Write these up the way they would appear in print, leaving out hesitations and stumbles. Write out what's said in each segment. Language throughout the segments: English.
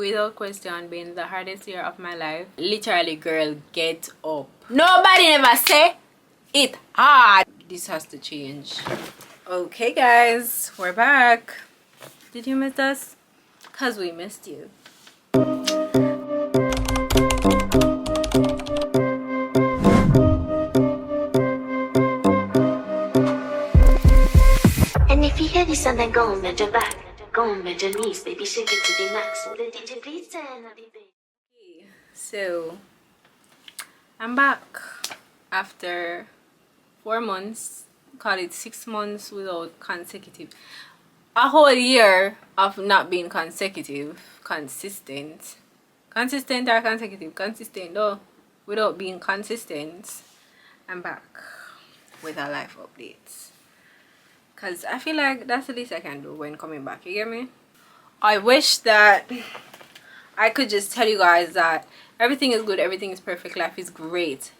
Without question, been the hardest year of my life. Literally, girl, get up. Nobody ever say it hard. This has to change. Okay, guys, we're back. Did you miss us? Cause we missed you. And if you hear this and then go and bend your back, go and bend your knees, baby, shake it to the max. So the DJ please turn up the bass. So I'm back after 4 months, call it 6 months without consecutive, a whole year of not being consistent or consistent though, without being consistent. I'm back with a life updates because I feel like that's the least I can do when coming back, you get me? I wish that I could just tell you guys that everything is good, everything is perfect, life is great.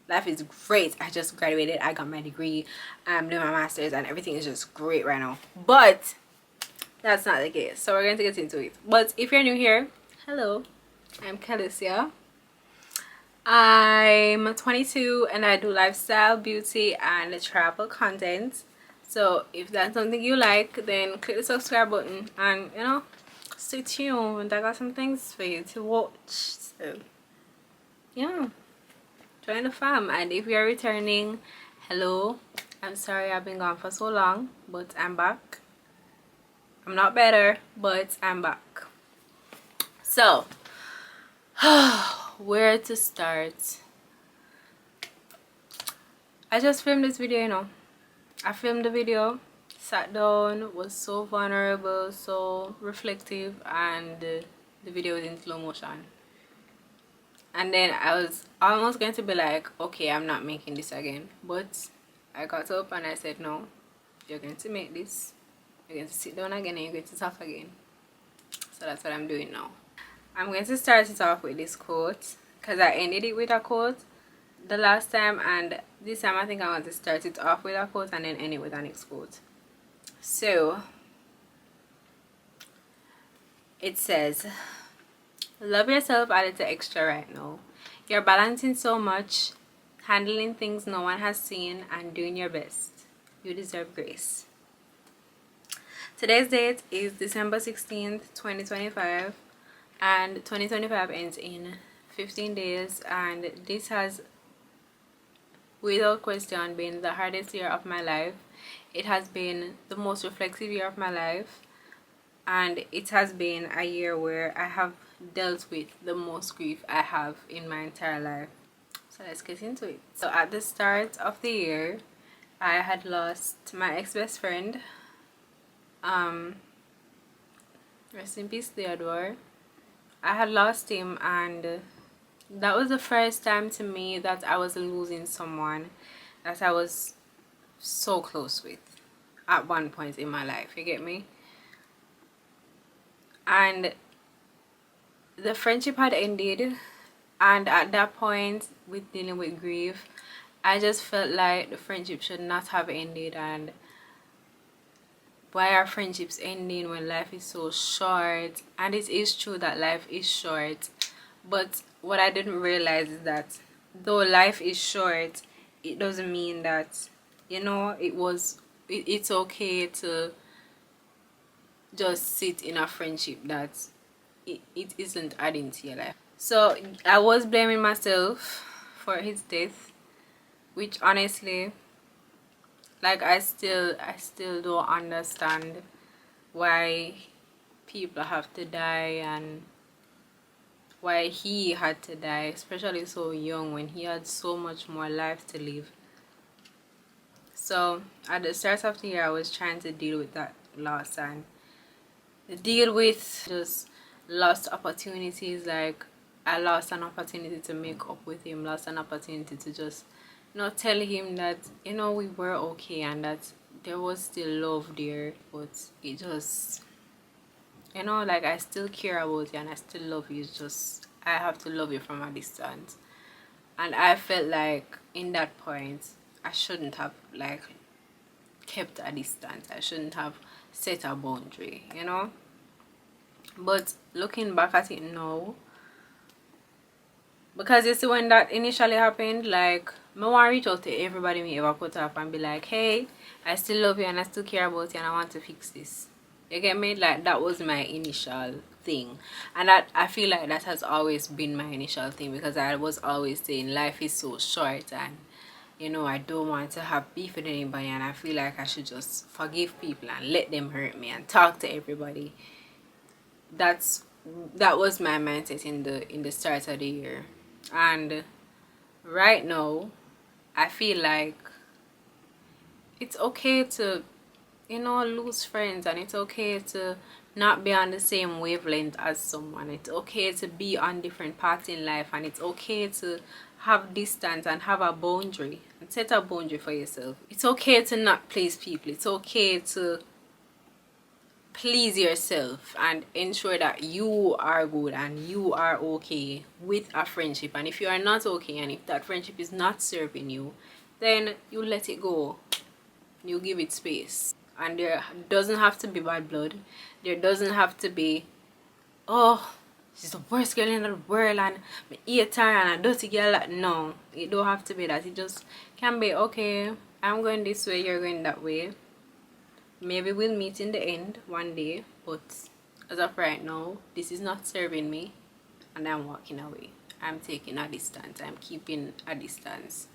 Life is great. I just graduated, I got my degree, I'm doing my master's, and everything is just great right now. But that's not the case, so we're going to get into it. But if you're new here, hello, I'm Calicia. I'm 22 and I do lifestyle, beauty, and travel content. So if that's something you like, then click the subscribe button and, you know, stay tuned. I got some things for you to watch. So yeah, join the fam. And if you're returning, hello, I'm sorry I've been gone for so long, but I'm back. I'm not better, but I'm back. So where to start? I just filmed this video, you know. I filmed the video, sat down, was so vulnerable, so reflective, and the video was in slow motion. And then I was almost going to be like, okay, I'm not making this again. But I got up and I said, no, you're going to make this. You're going to sit down again and you're going to talk again. So that's what I'm doing now. I'm going to start it off with this quote because I ended it with a quote the last time, and this time I think I want to start it off with a quote and then end it with the next quote. So it says, love yourself a little extra right now. You're balancing so much, handling things no one has seen, and doing your best. You deserve grace. Today's date is December 16th, 2025, and 2025 ends in 15 days, and this has without question been the hardest year of my life. It has been the most reflective year of my life, and it has been a year where I have dealt with the most grief I have in my entire life. So let's get into it. So at the start of the year, I had lost my ex-best friend. Rest in peace, Theodore. I had lost him, and that was the first time to me that I was losing someone that I was so close with at one point in my life, you get me? And the friendship had ended, and at that point, with dealing with grief, I just felt like the friendship should not have ended. And why are friendships ending when life is so short? And it is true that life is short, but what I didn't realize is that though life is short, it doesn't mean that, you know, it's okay to just sit in a friendship that it isn't adding to your life. So I was blaming myself for his death, which honestly, like, I still don't understand why people have to die and why he had to die, especially so young when he had so much more life to live. So at the start of the year, I was trying to deal with that loss and deal with just lost opportunities. Like, I lost an opportunity to make up with him, lost an opportunity to just, you know, tell him that, you know, we were okay and that there was still love there, but it just, you know, like, I still care about you and I still love you. It's just I have to love you from a distance. And I felt like in that point I shouldn't have, like, kept a distance. I shouldn't have set a boundary, you know. But looking back at it now, because you see when that initially happened, like me want to reach out to everybody me ever cut off and be like, hey, I still love you and I still care about you and I want to fix this. You get me? Like that was my initial thing. And that I feel like that has always been my initial thing, because I was always saying life is so short and you know I don't want to have beef with anybody, and I feel like I should just forgive people and let them hurt me and talk to everybody. That was my mindset in the start of the year. And right now I feel like it's okay to, you know, lose friends, and it's okay to not be on the same wavelength as someone. It's okay to be on different paths in life, and it's okay to have distance and have a boundary and set a boundary for yourself. It's okay to not please people. It's okay to please yourself and ensure that you are good and you are okay with a friendship. And if you are not okay and if that friendship is not serving you, then you let it go. You give it space. And there doesn't have to be bad blood. There doesn't have to be, oh, she's the worst girl in the world and me hate her and a dirty girl. No, it don't have to be that. It just can be, okay, I'm going this way, you're going that way. Maybe we'll meet in the end one day, but as of right now, this is not serving me and I'm walking away. I'm taking a distance. I'm keeping a distance.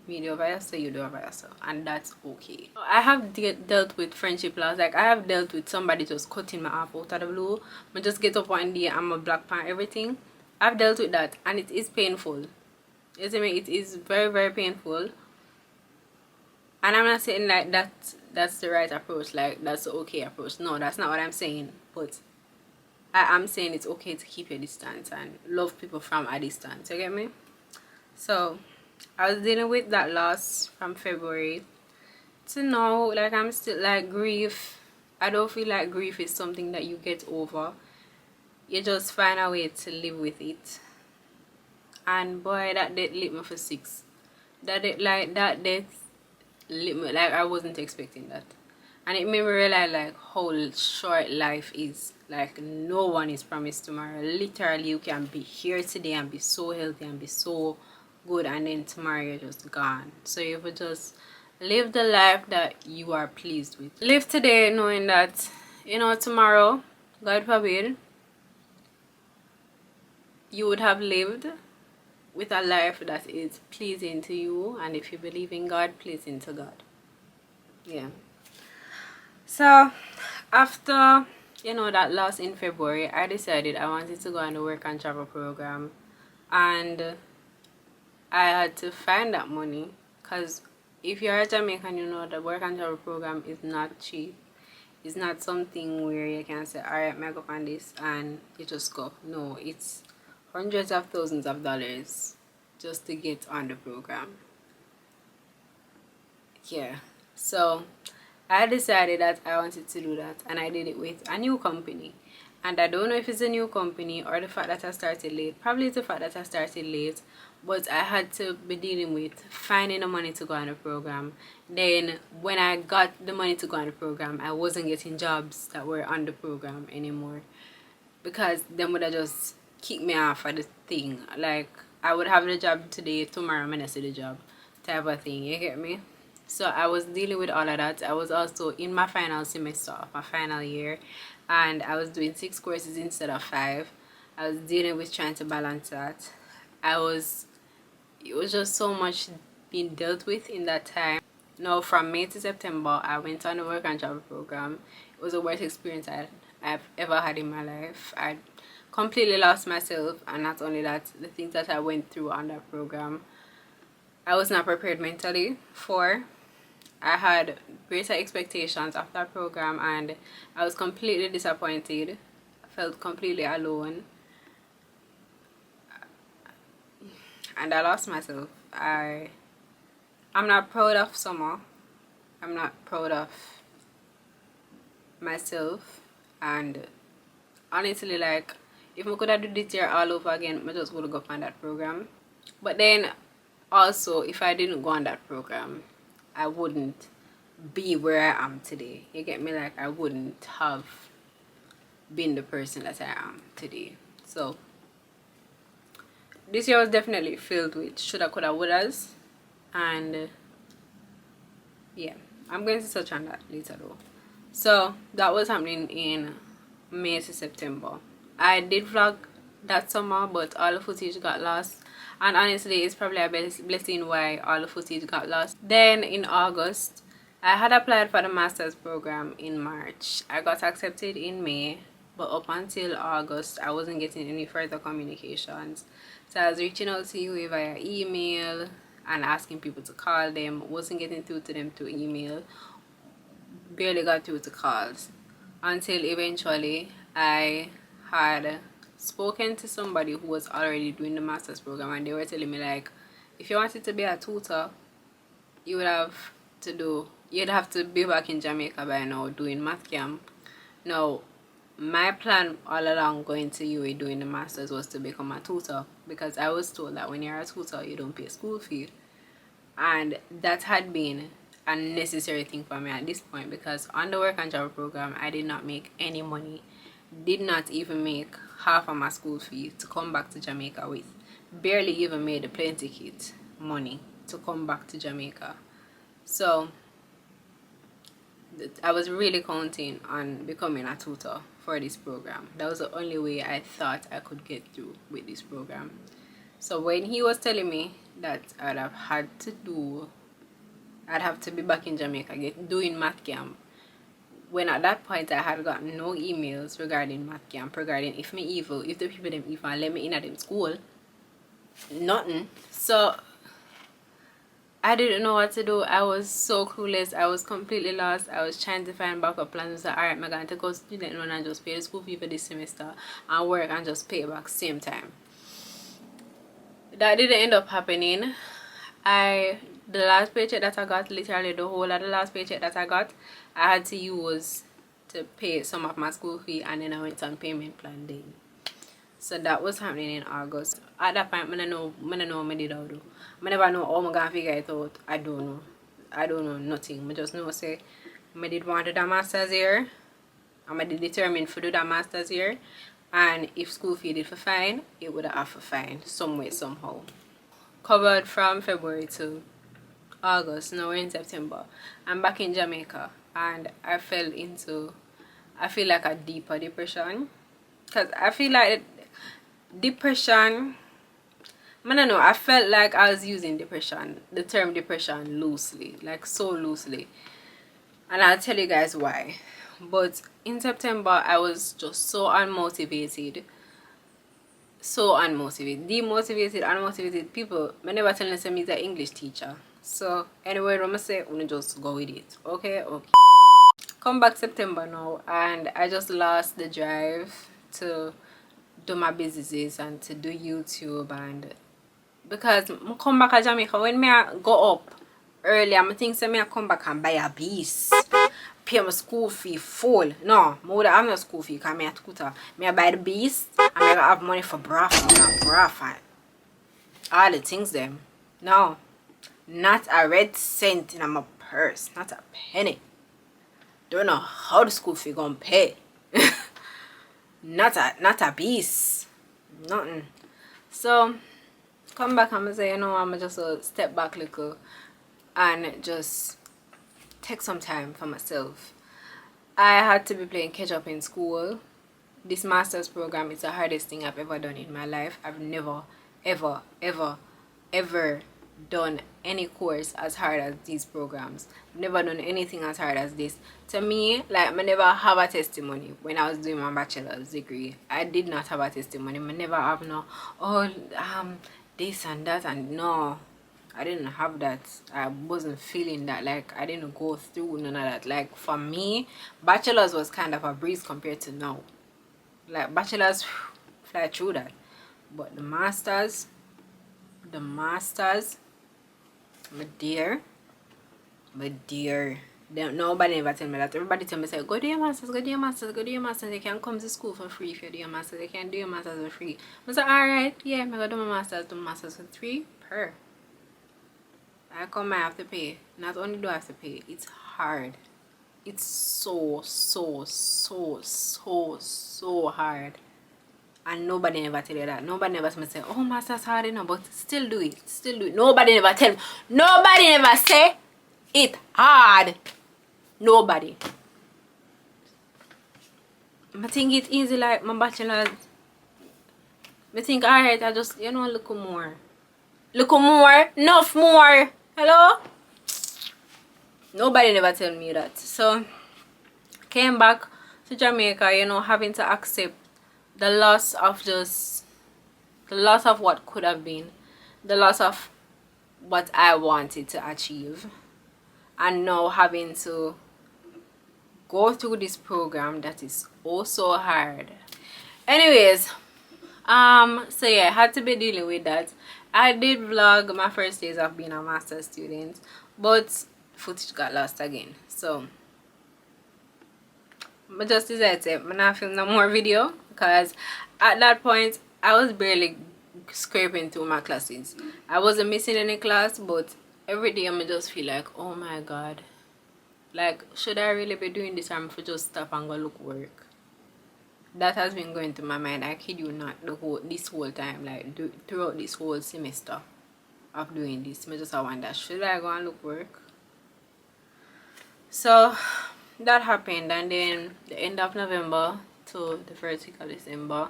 Me do over yourself, you do over yourself, and that's okay. I have dealt with friendship loss. Like I have dealt with somebody just cutting my off out of the blue. I just get up one day, I'm a black pan, everything. I've dealt with that and it is painful. You see me? It is very, very painful. And I'm not saying like that's the right approach, like that's the okay approach. No, that's not what I'm saying. But I am saying it's okay to keep your distance and love people from a distance. You get me? So I was dealing with that loss from February to now. Like I'm still like grief. I don't feel like grief is something that you get over. You just find a way to live with it. And boy, that death lit me for 6. That death lit me like I wasn't expecting that. And it made me realize like how short life is. Like no one is promised tomorrow. Literally you can be here today and be so healthy and be so good, and then tomorrow you're just gone. So you would just live the life that you are pleased with. Live today knowing that, you know, tomorrow, God forbid, you would have lived with a life that is pleasing to you, and if you believe in God, pleasing to God. Yeah. So after, you know, that loss in February, I decided I wanted to go on the work and travel program, and I had to find that money, because if you're a Jamaican, you know the work and travel program is not cheap. It's not something where you can say, alright, I go on this and you just go. No, it's hundreds of thousands of dollars just to get on the program. Yeah, so I decided that I wanted to do that, and I did it with a new company. And I don't know if it's a new company or the fact that I started late. Probably it's the fact that I started late, but I had to be dealing with finding the money to go on the program. Then when I got the money to go on the program, I wasn't getting jobs that were on the program anymore, because them would have just kicked me off of the thing. Like I would have the job today, tomorrow I'm gonna see the job type of thing. You get me? So I was dealing with all of that. I was also in my final semester of my final year, and I was doing 6 courses instead of 5. I was dealing with trying to balance that. It was just so much being dealt with in that time. Now from May to September, I went on a work and travel program. It was the worst experience I've ever had in my life. I completely lost myself, and not only that, the things that I went through on that program, I was not prepared mentally for. I had greater expectations of that program, and I was completely disappointed. I felt completely alone, and I lost myself. I'm not proud of summer. I'm not proud of myself, and honestly, like if I could have done this year all over again, I just would go on that program. But then also, if I didn't go on that program, I wouldn't be where I am today. You get me? Like I wouldn't have been the person that I am today. So this year was definitely filled with shoulda, coulda, wouldas, and yeah, I'm going to touch on that later though. So that was happening in May to September. I did vlog that summer, but all the footage got lost, and honestly it's probably a blessing why all the footage got lost. Then in August, I had applied for the master's program in March. I got accepted in May, but up until August I wasn't getting any further communications. So I was reaching out to you via email and asking people to call them, wasn't getting through to them through email, barely got through to calls, until eventually I had spoken to somebody who was already doing the master's program, and they were telling me like, if you wanted to be a tutor, you'd have to be back in Jamaica by now doing math camp. Now my plan all along going to UA doing the masters was to become a tutor, because I was told that when you're a tutor you don't pay school fee, and that had been a necessary thing for me at this point, because on the work and travel program I did not make any money, did not even make half of my school fee to come back to Jamaica with, barely even made the plane ticket money to come back to Jamaica. So I was really counting on becoming a tutor for this program. That was the only way I thought I could get through with this program. So when he was telling me that I'd have to be back in Jamaica doing math camp, when at that point I had gotten no emails regarding math camp, regarding if the people them even let me in at them school, nothing. So I didn't know what to do. I was so clueless. I was completely lost. I was trying to find backup plans. So alright, I'm going to go student loan and just pay the school fee for this semester and work and just pay it back same time. That didn't end up happening. The last paycheck that I got, literally the whole of the last paycheck that I got, I had to use to pay some of my school fee, and then I went on payment plan day. So that was happening in August. At that point, I don't know what I did do. I never know how I'm going to figure it out. I don't know nothing. I just know say I did want to do that master's year. I did determined to do that master's year. And if school fee did for fine, it would have for fine some way, somehow. Covered from February to August. Now we're in September. I'm back in Jamaica. And I fell into, I feel like a deeper depression. Because I feel like depression, I don't know, I felt like I was using the term depression loosely, like so loosely, and I'll tell you guys why. But in September I was just so unmotivated, unmotivated people. I never tell them I'm an English teacher, so anyway, I'm gonna say I'm just go with it. Okay. Come back September now, and I just lost the drive to do my businesses and to do YouTube, and because I come back to Jamaica, when I go up early, I think I come back and buy a beast, pay my school fee full. No, I would have no school fee because I'm a tutor. I buy the beast and I have money for braff, all the things them. No, not a red cent in my purse, not a penny. Don't know how the school fee gonna pay. not a beast, nothing. So come back and say, you know, I'm just step back a little and just take some time for myself. I had to be playing catch up in school. This master's program is the hardest thing I've ever done in my life. I've never ever done any course as hard as these programs. Never done anything as hard as this. To me, like, I never have a testimony. When I was doing my bachelor's degree, I did not have a testimony. I never have this and that, and no, I didn't have that. I wasn't feeling that. Like, I didn't go through none of that. Like, for me, bachelor's was kind of a breeze compared to now. Like, bachelor's, fly through that. But the masters, my dear, nobody ever tell me that. Everybody tell me, say, go do your masters. You can come to school for free if you do your masters. You can do your masters for free. I say, alright, yeah, I'm gonna do my masters for free per. I have to pay. Not only do I have to pay, it's hard. it's so hard. And nobody never tell you that. Nobody never say, oh, master's hard enough, but still do it. Still do it. Nobody never tell me. Nobody never say it hard. Nobody. I think it's easy like my bachelor's. I think, alright, I just, look more. Look more. Enough more. Hello? Nobody never tell me that. So, came back to Jamaica, having to accept the loss of what could have been, the loss of what I wanted to achieve, and now having to go through this program that is also hard. Anyways, so yeah, I had to be dealing with that. I did vlog my first days of being a master's student, but footage got lost again. So I just decided I'm not film no more video, because at that point I was barely scraping through my classes. I wasn't missing any class, but every day I just feel like, oh my god, like, should I really be doing this, or am I just stop and go look work? That has been going through my mind. I kid you not, this whole time, like throughout this whole semester of doing this, I just wonder, should I go and look work? So that happened, and then the end of November to the first week of December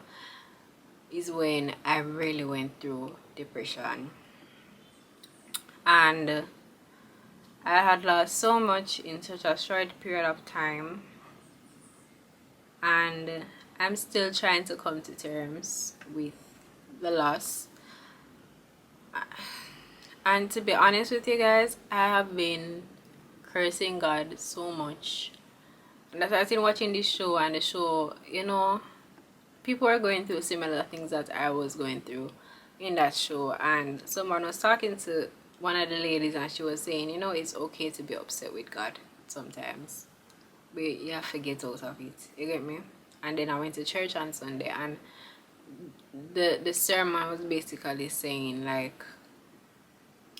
is when I really went through depression, and I had lost so much in such a short period of time, and I'm still trying to come to terms with the loss. And to be honest with you guys, I have been cursing God so much. And as I've been watching this show, and the show, people are going through similar things that I was going through in that show. And someone was talking to one of the ladies, and she was saying, it's okay to be upset with God sometimes, but you have to get out of it. You get me? And then I went to church on Sunday, and the sermon was basically saying, like,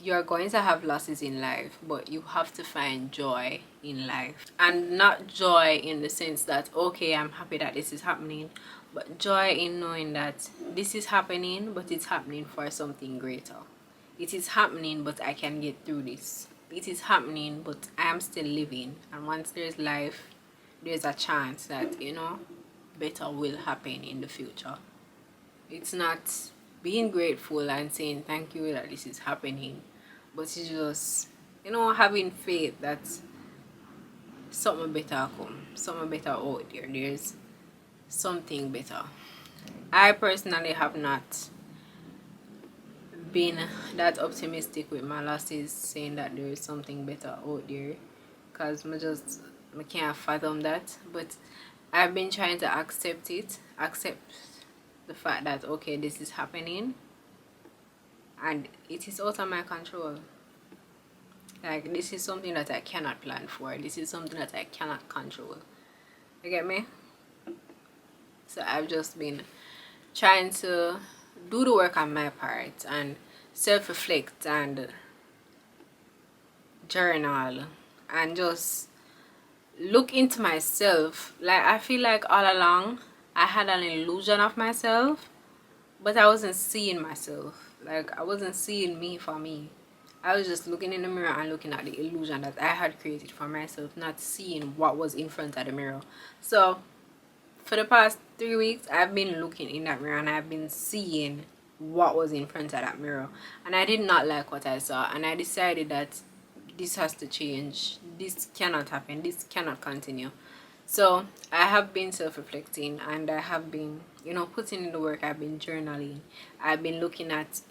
you're going to have losses in life, but you have to find joy in life. And not joy in the sense that, okay, I'm happy that this is happening, but joy in knowing that this is happening, but it's happening for something greater. It is happening, but I can get through this. It is happening, but I am still living. And once there's life, there's a chance that, better will happen in the future. It's not being grateful and saying thank you that this is happening, but it's just, having faith that something better come, something better out there. There's something better. I personally have not been that optimistic with my losses, saying that there is something better out there, because I can't fathom that. But I've been trying to accept the fact that, okay, this is happening and it is out of my control. Like, this is something that I cannot plan for. This is something that I cannot control. You get me? So I've just been trying to do the work on my part and self-reflect and journal and just look into myself. Like, I feel like all along I had an illusion of myself, but I wasn't seeing myself. Like, I wasn't seeing me for me. I was just looking in the mirror and looking at the illusion that I had created for myself, not seeing what was in front of the mirror. So for the past 3 weeks, I've been looking in that mirror and I've been seeing what was in front of that mirror, and I did not like what I saw, and I decided that this has to change. This cannot happen. This cannot continue. So I have been self-reflecting, and I have been, putting in the work. I've been journaling. I've been looking at,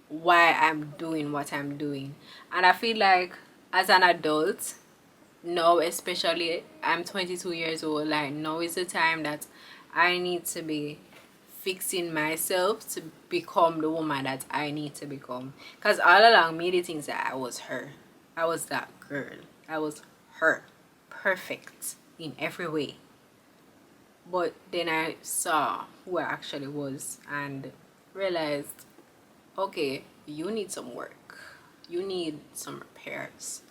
why I'm doing what I'm doing. And I feel like as an adult now, especially, I'm 22 years old, like, now is the time that I need to be fixing myself to become the woman that I need to become. Because all along, me, the things that I was her. I was that girl. I was her. Perfect in every way. But then I saw who I actually was and realized, okay, you need some work. You need some repairs.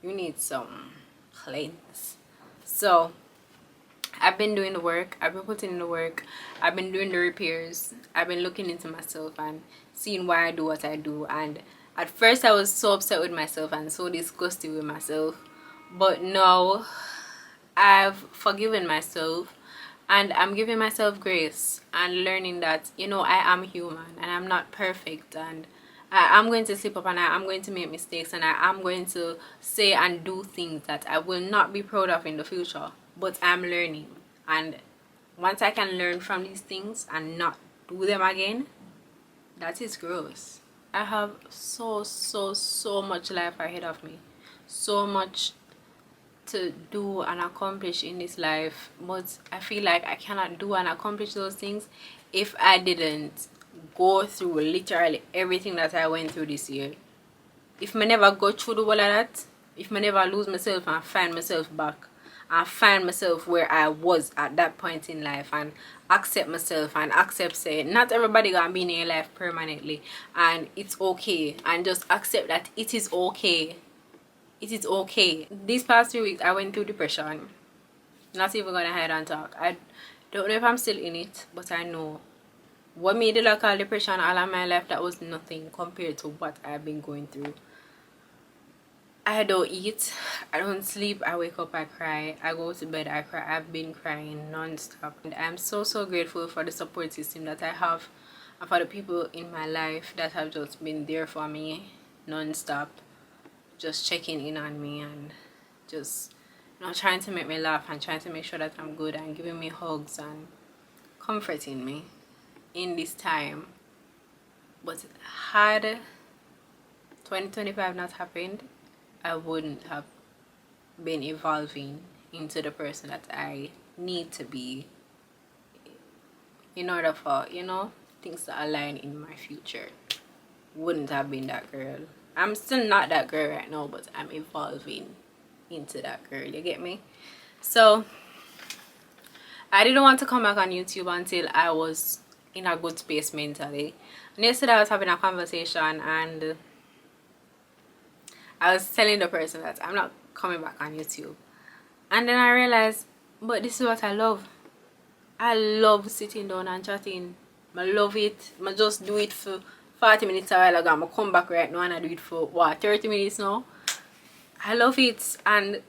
You need some cleanse. So I've been doing the work, I've been putting in the work, I've been doing the repairs, I've been looking into myself and seeing why I do what I do. And at first I was so upset with myself and so disgusted with myself, but now I've forgiven myself and I'm giving myself grace and learning that, you know, I am human and I'm not perfect, and I'm going to slip up and I'm going to make mistakes, and I'm going to say and do things that I will not be proud of in the future, but I'm learning. And once I can learn from these things and not do them again, that is gross. I have so much life ahead of me, so much to do and accomplish in this life, but I feel like I cannot do and accomplish those things if I didn't go through literally everything that I went through this year. If I never go through the whole of that, if I never lose myself and find myself back and find myself where I was at that point in life and accept myself and accept saying not everybody gonna be in your life permanently, and it's okay, and just accept that it is okay. It is okay. These past 3 weeks I went through depression. Not even gonna hide and talk. I don't know if I'm still in it, but I know what made it like call depression all of my life, that was nothing compared to what I've been going through. I don't eat, I don't sleep, I wake up, I cry, I go to bed, I cry. I've been crying non-stop, and I'm so grateful for the support system that I have and for the people in my life that have just been there for me non-stop, just checking in on me and just, you know, trying to make me laugh and trying to make sure that I'm good and giving me hugs and comforting me in this time. But had 2025 not happened, I wouldn't have been evolving into the person that I need to be in order for, you know, things to align in my future. Wouldn't have been that girl. I'm still not that girl right now, but I'm evolving into that girl, you get me? So I didn't want to come back on YouTube until I was in a good space mentally. And yesterday I was having a conversation and I was telling the person that I'm not coming back on YouTube. And then I realized, but this is what I love. I love sitting down and chatting. I love it. I just do it for 40 minutes a while ago. I'm come back right now and I do it for what, 30 minutes now? I love it. And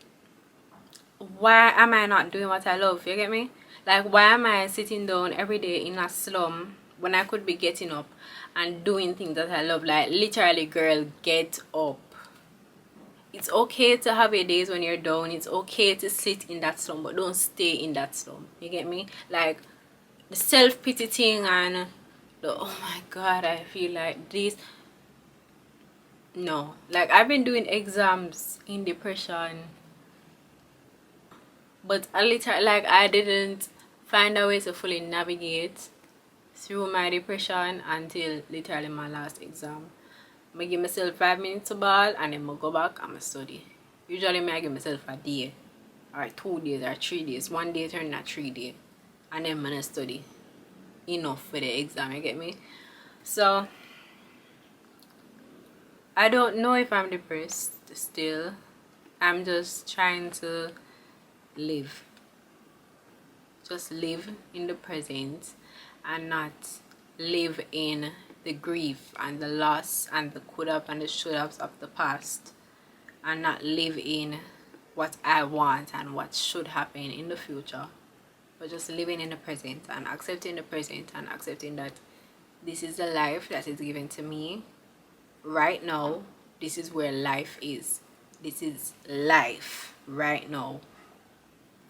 why am I not doing what I love? You get me? Like, why am I sitting down every day in a slum when I could be getting up and doing things that I love? Like, literally, girl, get up. It's okay to have your days when you're down. It's okay to sit in that slum, but don't stay in that slum. You get me? Like, the self-pity thing and the, oh my god, I feel like this. No. Like, I've been doing exams in depression, but I didn't find a way to fully navigate through my depression until literally my last exam. I give myself 5 minutes to ball and then I go back and I study. Usually I give myself a day or 2 days or 3 days. 1 day turn at 3 days, and then I study enough for the exam, you get me? So I don't know if I'm depressed still. I'm just trying to live. Just live in the present and not live in the grief and the loss and the could have and the should haves of the past, and not live in what I want and what should happen in the future, but just living in the present and accepting the present and accepting that this is the life that is given to me right now. This is where life is. This is life right now.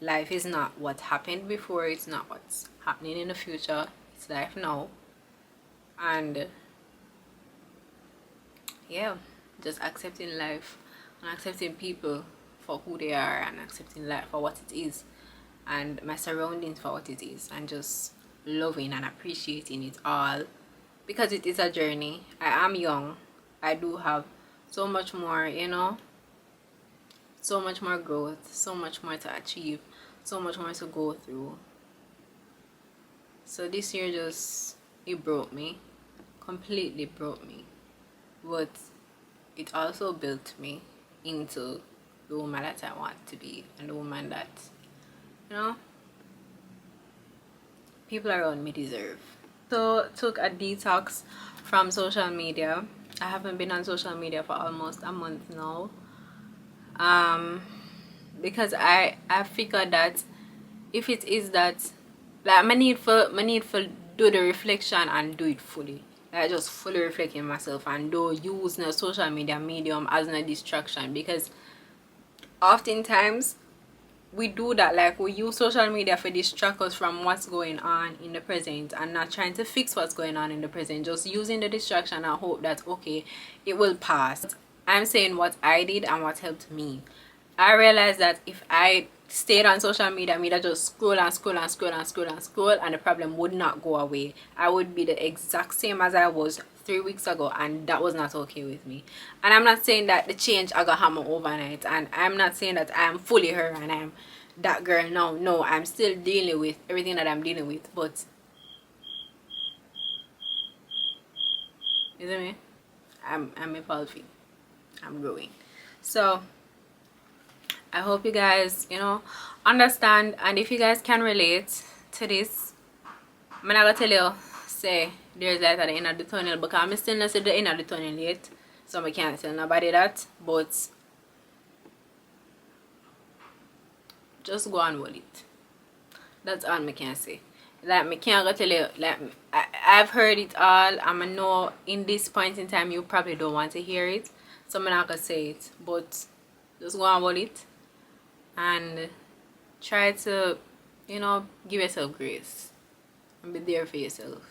Life is not what happened before. It's not what's happening in the future. It's life now. And yeah, just accepting life and accepting people for who they are and accepting life for what it is and my surroundings for what it is, and just loving and appreciating it all, because it is a journey. I am young. I do have so much more, you know, so much more growth, so much more to achieve, so much more to go through. So this year just, it broke me, completely broke me, but it also built me into the woman that I want to be, and the woman that, you know, people around me deserve. So took a detox from social media. I haven't been on social media for almost a month now, because I figured that if it is that, like, I need for do the reflection and do it fully, like just fully reflecting myself, and do use the social media medium as a distraction, because oftentimes we do that. Like, we use social media for distract us from what's going on in the present, and not trying to fix what's going on in the present, just using the distraction and hope that okay, it will pass. I'm saying what I did and what helped me. I realized that if I stayed on social media, just scroll and scroll and scroll and scroll and scroll, and the problem would not go away. I would be the exact same as I was 3 weeks ago, and that was not okay with me. And I'm not saying that the change I got happen overnight, and I'm not saying that I'm fully her and I'm that girl now. No, I'm still dealing with everything that I'm dealing with, but you see me? I'm evolving. I'm growing. So I hope you guys, understand, and if you guys can relate to this, I'm not gonna tell you say there's light at the end of the tunnel, because I'm still not at the end of the tunnel yet, so I can't tell nobody that. But just go and hold it. That's all I can say. Like, I can't go tell you, like, I've heard it all, and I know in this point in time you probably don't want to hear it, so I'm not gonna say it. But just go and hold it, and try to, give yourself grace and be there for yourself.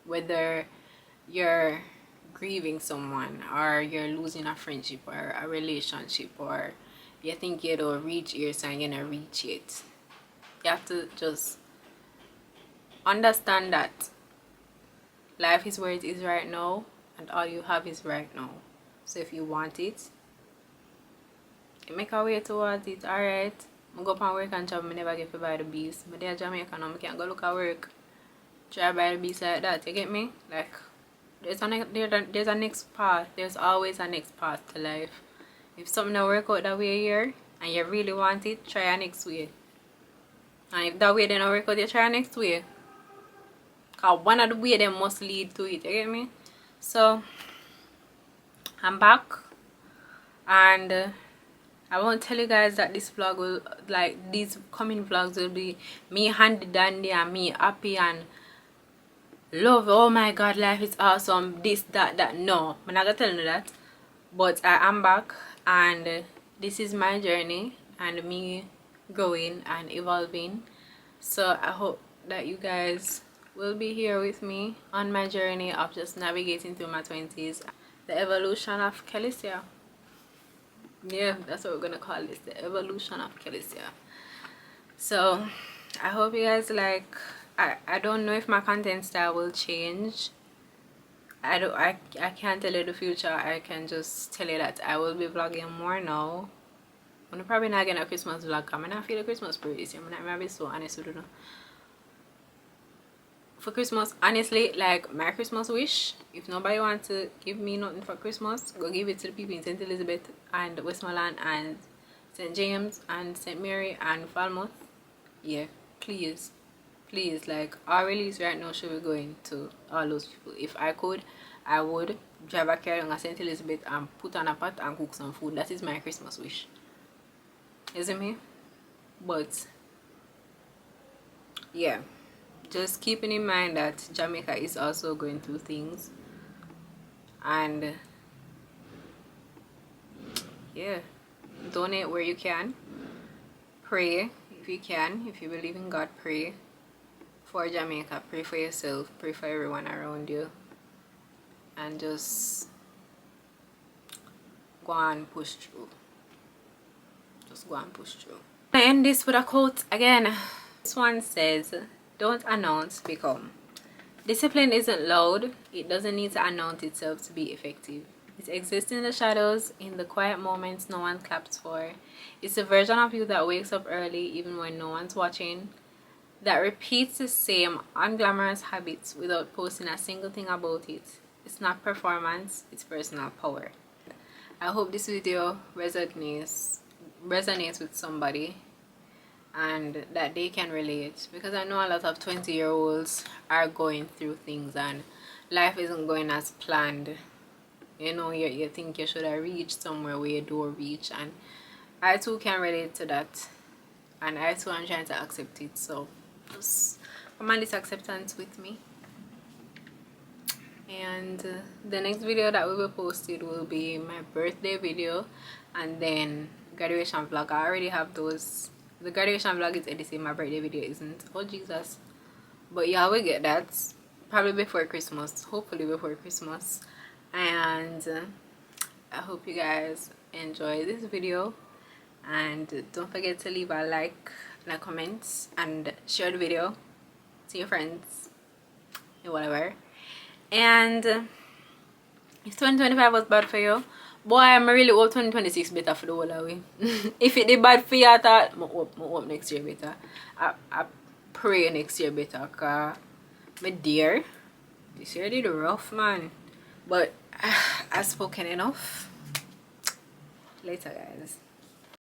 Whether you're grieving someone, or you're losing a friendship or a relationship, or you think you don't reach your sign, you're not reach it. You have to just understand that life is where it is right now, and all you have is right now. So if you want it, you make a way towards it. Alright, I go up and work and job, I never get to buy the beast. But they're Jamaican now, I can't go look at work, try buy the beast like that. You get me? Like, there's a next path. There's always a next path to life. If something don't work out that way here, and you really want it, try a next way. And if that way don't work out, you try a next way. Because one of the way they must lead to it. You get me? So I'm back, and I won't tell you guys that this vlog will, like, these coming vlogs will be me handy dandy and me happy and love, oh my god, life is awesome, this, that. No, I'm not gonna tell you that. But I am back, and this is my journey and me growing and evolving. So I hope that you guys will be here with me on my journey of just navigating through my 20s, the evolution of Kelicia. Yeah, that's what we're gonna call this, the evolution of Kelicia. So I hope you guys like. I don't know if my content style will change. I can't tell you the future. I can just tell you that I will be vlogging more now. I'm probably not getting a Christmas vlog, because I'm not feeling Christmas spirit. I'm not be so honest with you. For Christmas, honestly, like, my Christmas wish, if nobody wants to give me nothing for Christmas, go give it to the people in St. Elizabeth and Westmoreland and St. James and St. Mary and Falmouth. Yeah, please, like, our release right now should be going to all those people. If I could, I would drive a car on St. Elizabeth and put on a pot and cook some food. That is my Christmas wish. You see me? But yeah, just keeping in mind that Jamaica is also going through things, and yeah, donate where you can, pray if you can, if you believe in God, pray for Jamaica, pray for yourself, pray for everyone around you, and just go and push through. Just go and push through. I end this with a quote again. This one says, don't announce, become. Discipline isn't loud. It doesn't need to announce itself to be effective. It exists in the shadows, in the quiet moments no one claps for. It's a version of you that wakes up early even when no one's watching, that repeats the same unglamorous habits without posting a single thing about it. It's not performance, it's personal power. I hope this video resonates resonates with somebody and that they can relate, because I know a lot of 20-year-olds are going through things and life isn't going as planned. You know, you think you should have reached somewhere where you don't reach, and I too can relate to that, and I too am trying to accept it. So just come on this acceptance with me. And the next video that will be posted will be my birthday video, and then graduation vlog. I already have those. The graduation vlog is edited, my birthday video isn't. Oh Jesus. But yeah, we get that probably before Christmas, hopefully before Christmas. And I hope you guys enjoy this video, and don't forget to leave a like and a comment and share the video to your friends and whatever. And if 2025 was bad for you, boy, I'm really hope 2026 better for the whole away. If it did bad for you, I thought I hope next year better. I pray next year better, cause my dear, this year did rough, man. But I've spoken enough. Later, guys.